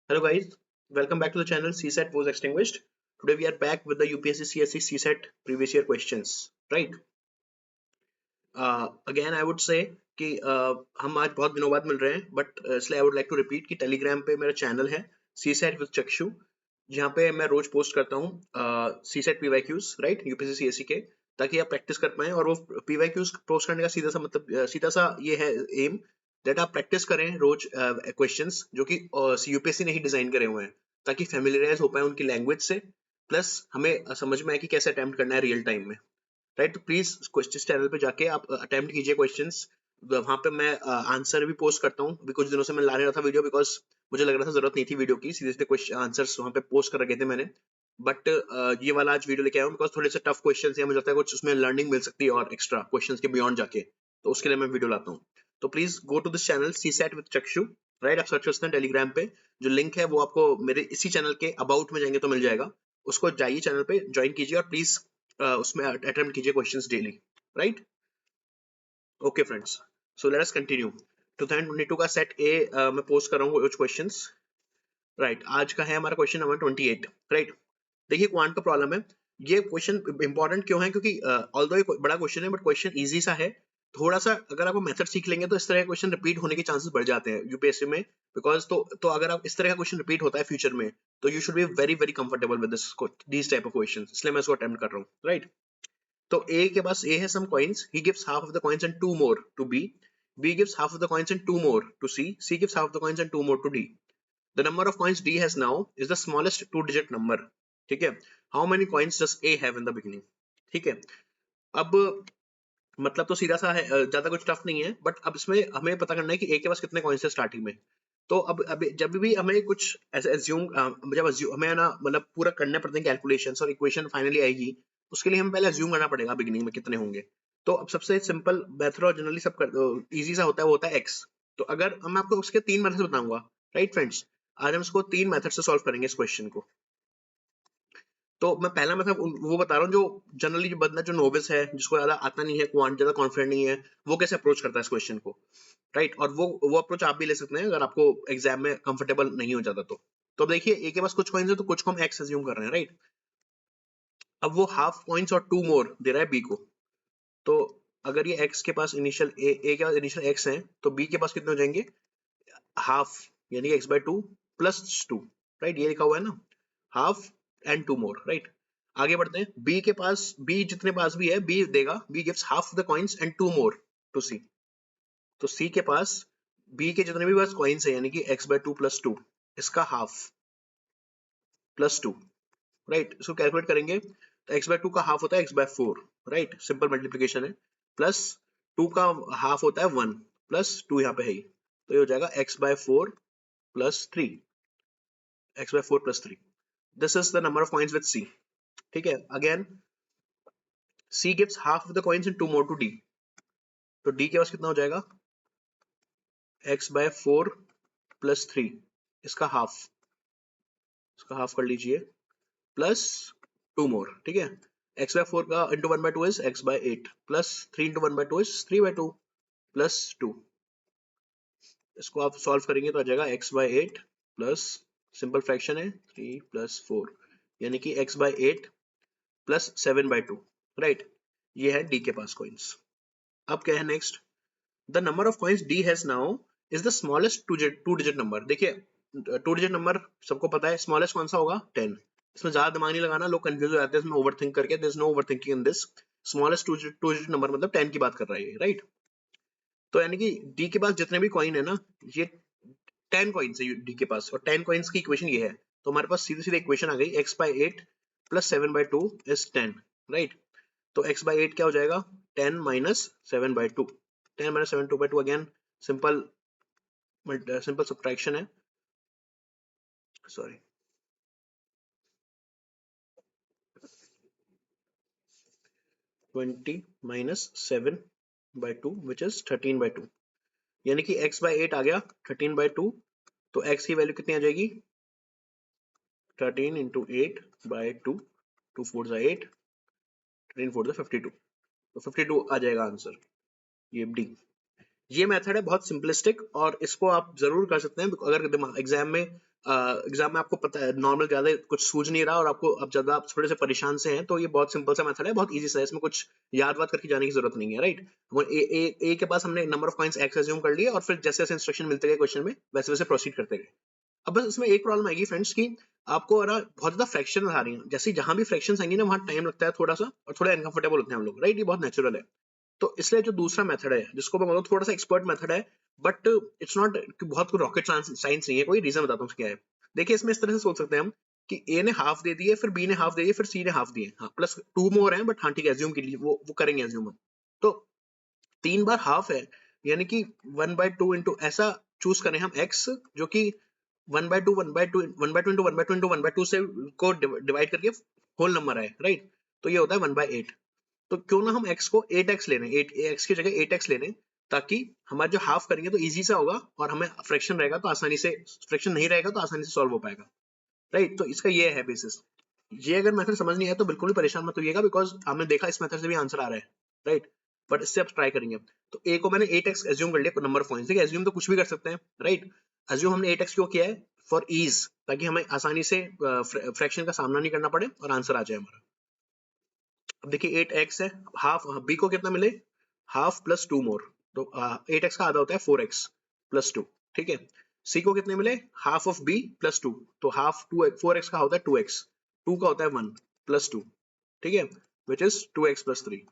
Hello guys, welcome back to the channel. CSAT was extinguished. Today we are back with the UPSC CSE CSAT previous year questions, right? Again I would say कि हम आज बहुत दिनों बाद मिल रहे हैं, but इसलिए I would like to repeat कि टेलीग्राम पे मेरा चैनल है CSAT with चक्षु, जहाँ पे मैं रोज पोस्ट करता हूँ CSAT PYQs, right, UPSC CSE के, ताकि आप प्रैक्टिस कर पाएं। और वो PYQs पोस्ट करने का सीधा सा मतलब सीधा सा ये है एम दैट आप प्रैक्टिस करें रोज क्वेश्चंस जो कि यूपीएससी ने ही डिजाइन करे हुए हैं, ताकि फेमिलियराइज हो पाए उनकी लैंग्वेज से, प्लस हमें समझ में आए कि कैसे अटेम्प्ट करना है रियल टाइम में, राइट। तो प्लीज क्वेश्चन चैनल पे जाके आप अटेम्प्ट कीजिए क्वेश्चंस। वहां पे मैं आंसर भी पोस्ट करता हूँ। अभी कुछ दिनों से मैं ला नहीं रहा था वीडियो, बिकॉज मुझे लग रहा था जरूरत नहीं थी वीडियो की, सीधे सीधे क्वेश्चन आंसर्स वहां पे पोस्ट कर रखे थे मैंने। बट ये वाला आज वीडियो लेके आया हूँ बिकॉज थोड़े से टफ क्वेश्चन है, मुझे लगता है कुछ उसमें लर्निंग मिल सकती है और एक्स्ट्रा क्वेश्चन के बियॉन्ड जाके, तो उसके लिए मैं वीडियो लाता हूँ। तो please go to this channel CSAT with Chakshu, right. आप सर्च कर सकते हैं टेलीग्राम पे, जो लिंक है वो आपको मेरे इसी चैनल के अबाउट में जाएंगे तो मिल जाएगा। उसको जाइए, चैनल पे ज्वाइन कीजिए और प्लीज उसमें अटेम्प्ट कीजिए questions daily, right. Okay friends, so let us continue. 2022 का सेट ए मैं पोस्ट कर रहा हूँ कुछ क्वेश्चंस, राइट। आज का है हमारा क्वेश्चन नंबर 28, राइट। देखिए क्वांट का प्रॉब्लम है। ये क्वेश्चन इंपॉर्टेंट क्यों है? क्योंकि ऑल्दो ये बड़ा क्वेश्चन है बट क्वेश्चन इजी सा है। थोड़ा सा अगर आप मेथड सीख लेंगे तो इस तरह के क्वेश्चन रिपीट होने के चांसेस बढ़ जाते हैं यूपीएससी में, बिकॉज तो अगर आप इस तरह का क्वेश्चन रिपीट होता है फ्यूचर में, तो you should be very very comfortable with this type of question, इसलिए मैं इसको अटेम्प्ट कर रहा हूँ, राइट। तो ए के पास ए है some coins, he gives half of the coins and two more to B gives half of the coins and two more to C gives half of the coins and two more to D. The number of coins D has now is the smallest two-digit number. ठीक है। How many coins does A have in the beginning? ठीक है। अब मतलब तो सीधा सा है, ज्यादा कुछ टफ नहीं है, बट अब इसमें हमें पता करना है कि A के पास कितने कॉइन्स है स्टार्टिंग में। तो अब जब भी हमें कुछ ऐसे एज्यूम हमें ना मतलब पूरा करने पड़ते हैं कैलकुलेशंस और इक्वेशन फाइनली आएगी, उसके लिए हमें पहले एज्यूम करना पड़ेगा बिगिनिंग में कितने होंगे। तो अब सबसे सिंपल मेथड और जनरली सब इजी सा होता है, वो होता है x। तो अगर मैं आपको उसके तीन मेथड बताऊंगा, राइट फ्रेंड्स। आज हम इसको तीन मेथड से सॉल्व करेंगे इस क्वेश्चन को। तो मैं पहला मतलब वो बता रहा हूँ जो जनरली जो बंदा जो नोविस है, जिसको ज्यादा आता नहीं है, क्वांट ज्यादा कॉन्फिडेंट नहीं है, वो कैसे अप्रोच करता है इस क्वेश्चन को, राइट। और वो अप्रोच आप भी ले सकते हैं अगर आपको एग्जाम में कंफर्टेबल नहीं हो जाता तो अब देखिए ए के पास कुछ कॉइन्स है तो कुछ को हम एक्स अज्यूम कर रहे हैं, राइट। अब वो हाफ कॉइन्स और टू मोर दे रहा है बी को। तो अगर ये एक्स के पास इनिशियल ए के पास इनिशियल एक्स है, तो बी के पास कितने हो जाएंगे? हाफ, यानी x by two plus two, right. ये लिखा हुआ है ना, half and two more, right. आगे बढ़ते हैं। बी के पास, बी जितने पास भी है, बी देगा, B gives half the coins and two more to C. तो सी के पास बी के जितने भी पास कॉइन्स है, यानी कि x by two plus to, इसका हाफ प्लस टू, राइट। इसको कैलकुलेट करेंगे तो एक्स बाय टू का हाफ होता है x by four, right. Simple multiplication है। प्लस टू का हाफ होता है वन, प्लस टू यहाँ पे है ही, तो ये हो जाएगा x by four plus three, x by four plus three. This is the number of coins with C, ठीक है। Again C gives half of the coins and two more to D. तो डी के पास कितना हो जाएगा? X by four plus three, इसका half कर लीजिए, प्लस टू मोर, ठीक है। एक्स बाय फोर का into one by two is x by eight, plus three into one by two is three by two, plus two. इसको आप solve करेंगे तो आ जाएगा x by eight plus, simple fraction है, थ्री प्लस फोर, यानी कि x by eight plus seven by two, right. ये है डी के पास कॉइन्स। अब क्या है next? The number of coins D has now is the smallest two digit number. देखिए टू डिजिट नंबर सबको पता है, स्मॉलेस्ट कौन सा होगा? 10। इसमें ज्यादा दिमाग नहीं लगाना, लोग कंफ्यूज हो जाते हैं इसमें ओवरथिंक करके। There is no overthinking in this. Smallest two digit number मतलब 10 की बात कर रहा है, राइट। तो यानी कि डी के पास जितने भी कॉइन है ना, ये 10 कॉइन्स है डी के पास, और 10 कॉइन्स की इक्वेशन ये है। तो हमारे पास सीधी सीधी इक्वेशन आ गई, x by eight plus seven by two is 10, right. तो x बाई एट क्या हो जाएगा? 10 minus seven by two, 10 minus seven two by two, again simple subtraction है, sorry, twenty minus seven by two which is 13 by two, यानी कि x by eight आ गया 13 by two. तो x की वैल्यू कितनी आ जाएगी? 13 into eight by two, to four जा एट, 13 फोर जा 52, तो 52 आ जाएगा आंसर, ये डी। ये मेथड है बहुत सिंपलिस्टिक, और इसको आप जरूर कर सकते हैं अगर एग्जाम में एग्जाम में आपको पता है नॉर्मल ज्यादा कुछ सूझ नहीं रहा और आपको अब ज्यादा आप थोड़े से परेशान से हैं, तो ये बहुत सिंपल सा मेथड है, बहुत इजी सा है, इसमें कुछ याद वाद करके जाने की जरूरत नहीं है, राइट। ए के पास हमने number of coins x assume कर लिए और फिर जैसे जैसे इंस्ट्रक्शन मिलते गए क्वेश्चन में वैसे वैसे प्रोसीड करते गए। अब बस इसमें एक प्रॉब्लम आएगी फ्रेंड्स की आपको ना बहुत ज्यादा फ्रैक्शन आ रही है, जैसे जहां भी फ्रैक्शन आएंगी ना वहां टाइम लगता है थोड़ा सा और थोड़ा अनकंफर्टेबल होते हैं हम लोग, राइट, ये बहुत नेचुरल है। तो इसलिए जो दूसरा मेथड है जिसको मैं बोलूँ थोड़ा सा एक्सपर्ट मेथड है, बट इट्स नॉट बहुत रॉकेट साइंस नहीं है, कोई रीजन बताता हूँ क्या है। देखिए इसमें इस तरह से सोच सकते हैं हम कि ए ने हाफ दे दिए, फिर बी ने हाफ दे दिए, फिर सी ने हाफ दिए, हाँ प्लस 2 मोर है, बट हाँ ठीक है एज्यूम के लिए वो करेंगे एज्यूम हम। तो 3 बार हाफ है, यानी कि 1/2 इंटू ऐसा चूज करें हम x जो कि 1/2 1/2 1/2 इंटू 1/2 इंटू 1/2 से को डिवाइड करके होल नंबर है, राइट। तो ये होता है 1/8। तो क्यों ना हम x को 8x ले लें, 8x की जगह 8x ले लें, ताकि हमारा जो हाफ करेंगे तो इजी सा होगा और हमें फ्रैक्शन रहेगा तो आसानी से, फ्रैक्शन नहीं रहेगा तो आसानी से सॉल्व हो पाएगा, राइट। तो इसका ये है बेसिस। ये अगर मेथड समझ नहीं आया तो बिल्कुल भी परेशान मत होइएगा, बिकॉज हमने देखा इस मेथड से भी आंसर आ रहा है, राइट। बट इससे आप ट्राई करेंगे। तो a को मैंने 8x एज्यूम कर लिया नंबर ऑफ पॉइंट्स, देखिए एज्यूम तो कुछ भी कर सकते हैं, राइट। एज्यूम हमने 8x क्यों किया है, फॉर ईज, ताकि हमें आसानी से फ्रैक्शन का सामना नहीं करना पड़े और आंसर आ जाए हमारा। अब देखिए 8x है, हाफ b को कितना मिले, हाफ प्लस 2 मोर, तो 8x का आधा होता है 4x प्लस 2, ठीक है। c को कितने मिले, हाफ ऑफ b प्लस 2, तो हाफ 2 4x का होता है 2x, 2 का होता है 1 प्लस 2, ठीक है, विच इज 2x प्लस 3,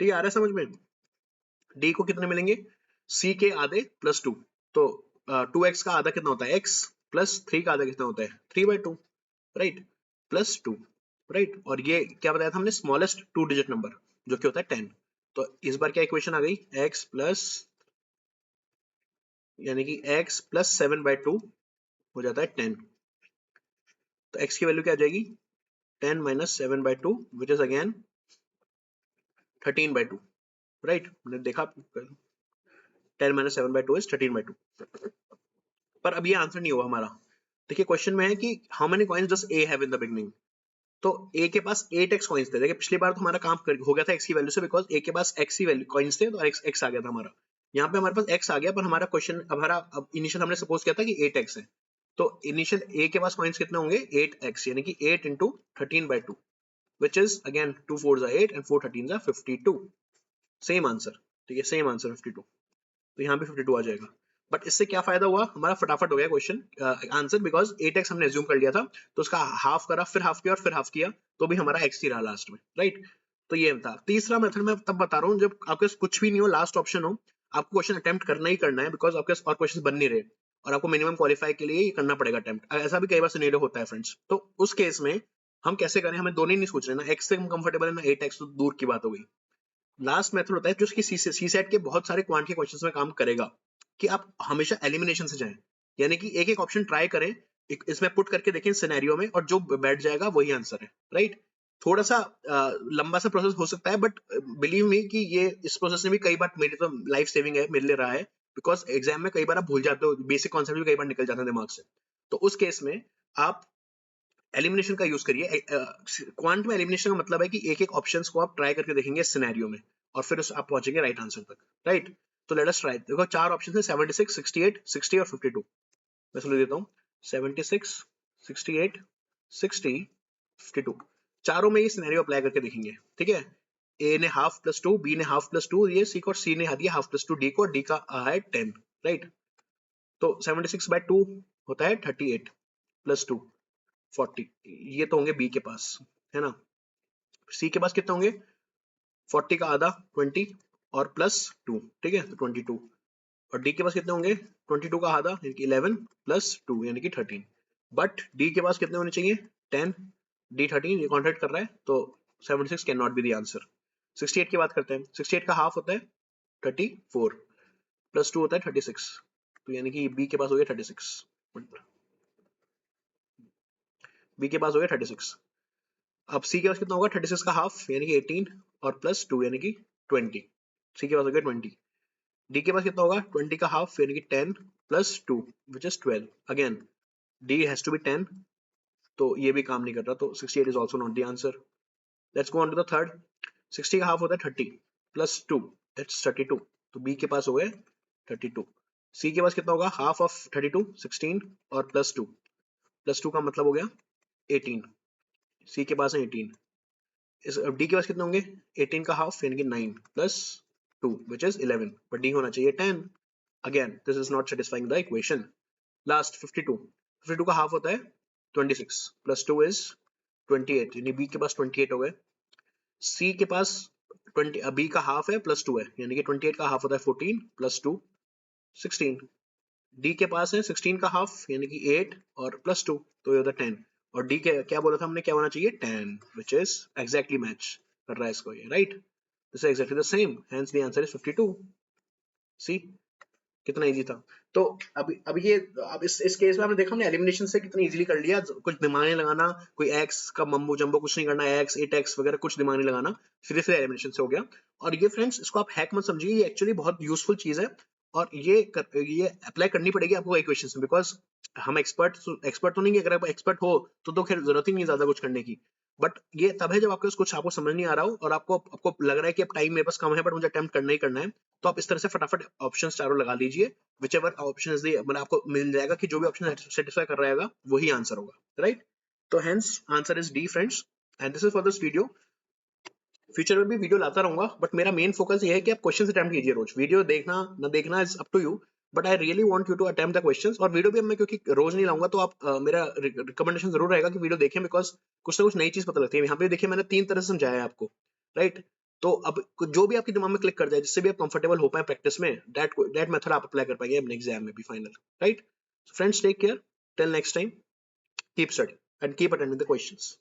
ठीक है, आ रहा है समझ में। d को कितने मिलेंगे, c के आधे प्लस 2, तो 2x का आधा कितना होता है x, प्लस 3 का आधा कितना होता है 3/2, राइट, प्लस 2, राइट। और ये क्या बताया था हमने, स्मॉलेस्ट 2 डिजिट नंबर जो कि होता है 10। तो इस बार क्या इक्वेशन आ गई, x प्लस, यानी कि x प्लस 7/2 हो जाता है 10। तो x की वैल्यू क्या आ जाएगी, 10 minus 7/2 which is again 13/2, right. हमने देखा 10 माइनस 7/2 इज 13/2। पर अब ये आंसर नहीं हुआ हमारा। देखिए क्वेश्चन में है कि how many coins does A have in the beginning. तो ए के पास 8x कॉइन्स थे, देखिए पिछली बार तो हमारा काम हो गया था x की वैल्यू से, बिकॉज ए के पास x की वैल्यू कॉइन्स थे तो x आ गया था हमारा। यहाँ पे हमारे पास x आ गया, पर हमारा क्वेश्चन हमारा अब इनिशियल हमने सपोज किया था कि 8x है, तो इनिशियल a के पास कॉइन्स कितने होंगे 8x, यानी कि 8 into 13/2 which is again 2 4s are 8 and 4 13s are 52, same answer, ठीक है, सेम आंसर 52। तो यहाँ पे 52 आ जाएगा। बट इससे क्या फायदा हुआ, हमारा फटाफट हो गया क्वेश्चन आंसर, बिकॉज 8x हमने एज्यूम कर लिया था, तो उसका हाफ करा, फिर हाफ किया और फिर हाफ किया, तो भी हमारा x ही रहा लास्ट में, राइट। तो ये था तीसरा मेथड। मैं तब बता रहा हूँ जब आपके पास कुछ भी नहीं हो, लास्ट ऑप्शन हो, आपको क्वेश्चन अटेम्प्ट करना ही करना है, बिकॉज आपके पास और क्वेश्चन बन नहीं रहे और आपको मिनिमम क्वालिफाई के लिए ये करना पड़ेगा अटेम्प्ट। ऐसा भी कई बार सिनेरियो होता है फ्रेंड्स। तो उस केस में हम कैसे करें, हमें दोनों ही नहीं सोच रहे ना, x से हम कंफर्टेबल है ना 8x, तो दूर की बात हो गई। लास्ट मेथड होता है जो कि सी सेट के बहुत सारे क्वांट के क्वेश्चंस में काम करेगा, कि आप हमेशा एलिमिनेशन से जाएं, यानी कि एक एक ऑप्शन ट्राई करें, इसमें पुट करके देखें सिनेरियो में, और जो बैठ जाएगा वही आंसर है, राइट। थोड़ा सा लंबा सा प्रोसेस हो सकता है, बट बिलीव मी कि ये इस प्रोसेस में भी कई बार मेरी तो लाइफ सेविंग है, मेरे लिए रहा है, बिकॉज एग्जाम में कई बार आप भूल जाते हो, बेसिक कॉन्सेप्ट भी कई बार निकल जाते हैं दिमाग से। तो उस केस में आप एलिमिनेशन का यूज करिए। क्वांट में एलिमिनेशन का मतलब है कि एक एक ऑप्शन को आप ट्राई करके देखेंगे सिनेरियो में, और फिर आप पहुंचेंगे राइट आंसर तक, राइट। तो लेट अस ट्राई। देखो चार ऑप्शन है, 76 68 60 और 52। मैं सुन देता हूँ, 76 68 60 52। चारों में ये सिनेरियो अप्लाई करके देखेंगे, ठीक है। ए ने हाफ प्लस 2, बी ने हाफ प्लस 2 ये सी को, और सी ने दिया हाफ प्लस 2 डी को, डी का है 10, राइट। तो 76/2 होता है 38 प्लस 2 40, ये तो होंगे बी के पास, है ना। सी के पास कितने होंगे, 40 का आधा 20 और प्लस 2, ठीक है, तो 22। और डी के पास कितने होंगे, 22 का आधा यानी कि 11 प्लस 2 यानी कि 13। बट डी के पास कितने होने चाहिए, 10, डी 13, ये कॉन्ट्रैक्ट कर रहा है, तो 76 can not be the answer. 68 की बात करते हैं, 68 का हाफ होता है 34 प्लस 2 होता है 36, तो यानी कि बी के पास हो गया 36, बी के पास हो गया 36। अब सी के पास कितना होगा, 36 का हाफ यानी कि 18 और प्लस 2 यानी कि 20, सी के पास हो गया 20। डी के पास कितना होगा, 20 का हाफ यानी कि 10 plus 2 which is 12। Again D has to be 10, तो ये भी काम नहीं कर रहा, तो 68 is also not the answer. Let's go on to the third. 60 का हाफ होता है 30 प्लस 2 दैट्स 32, तो बी के पास हो गए 32। सी के पास कितना होगा, हाफ ऑफ 32 16 और प्लस 2, +2 का मतलब हो गया 18, सी के पास है 18, इस डी के पास कितने होंगे 18 का हाफ यानी कि 9 plus 2 which is 11, but D होना चाहिए 10। Again this is not satisfying the equation. Last 52 का हाफ होता है 26 प्लस 2 इज 28, यानी बी के पास 28 हो गए। सी के पास 20, बी का हाफ है प्लस 2 है, यानी कि 28 का हाफ होता है 14 प्लस 2 16। डी के पास है 16 का हाफ यानी कि 8 और प्लस 2 तो ये होता है 10। और डी के क्या बोला था हमने, क्या होना चाहिए 10, विच इज एग्जैक्टली मैच कर रहा है इसको ये, right. This is exactly the same, hence the answer is 52। सी कितना इजी था। तो अब ये अब इस केस में आपने देखा हमने एलिमिनेशन से कितना इजीली कर लिया, कुछ दिमाग नहीं लगाना, कोई एक्स का मम्बो जम्बो कुछ नहीं करना, एक्स 8x वगैरह कुछ दिमाग नहीं लगाना, सीधे सीधे एलिमिनेशन से हो गया। और ये फ्रेंड्स इसको आप हैक मत समझिए, ये एक्चुअली बहुत यूजफुल चीज है और ये अप्लाई करनी पड़ेगी आपको इक्वेशन में, बिकॉज हम एक्सपर्ट तो नहीं है, अगर आप एक्सपर्ट हो तो खैर जरूरत ही नहीं ज्यादा कुछ करने की। बट ये तब है जब आपको कुछ आपको समझ नहीं आ रहा हो और आपको लग रहा है कि अब टाइम मेरे पास कम है बट मुझे अटेम्प्ट करना ही करना है, तो आप इस तरह से फटाफट ऑप्शन चारों लगा लीजिए, whichever ऑप्शन इज मतलब आपको मिल जाएगा कि जो भी ऑप्शन सेटिस्फाई कर रहेगा वही आंसर होगा, राइट। तो hence answer is D friends, and this is for this video. Future में भी वीडियो लाता रहूंगा, बट मेरा मेन फोकस ये है कि आप क्वेश्चन अटेम्प्ट कीजिए रोज, वीडियो देखना ना देखना is up to you, but I really want you to attempt the questions. और वीडियो भी मैं क्योंकि रोज नहीं लाऊंगा तो आप मेरा रिकमेंडेशन जरूर रहेगा कि वीडियो देखें, बिकॉज कुछ ना कुछ नई चीज पता लगती है। यहाँ पे देखिए मैंने 3 तरह से समझाया है आपको, राइट। तो अब जो भी आपके दिमाग में क्लिक कर जाए, जिससे भी आप कंफर्टेबल हो पाए प्रैक्टिस में, दैट मेथड आप अप्लाई कर पाएंगे अपने एग्जाम में भी final, right. Friends take care, till next time, keep study and keep attending the questions.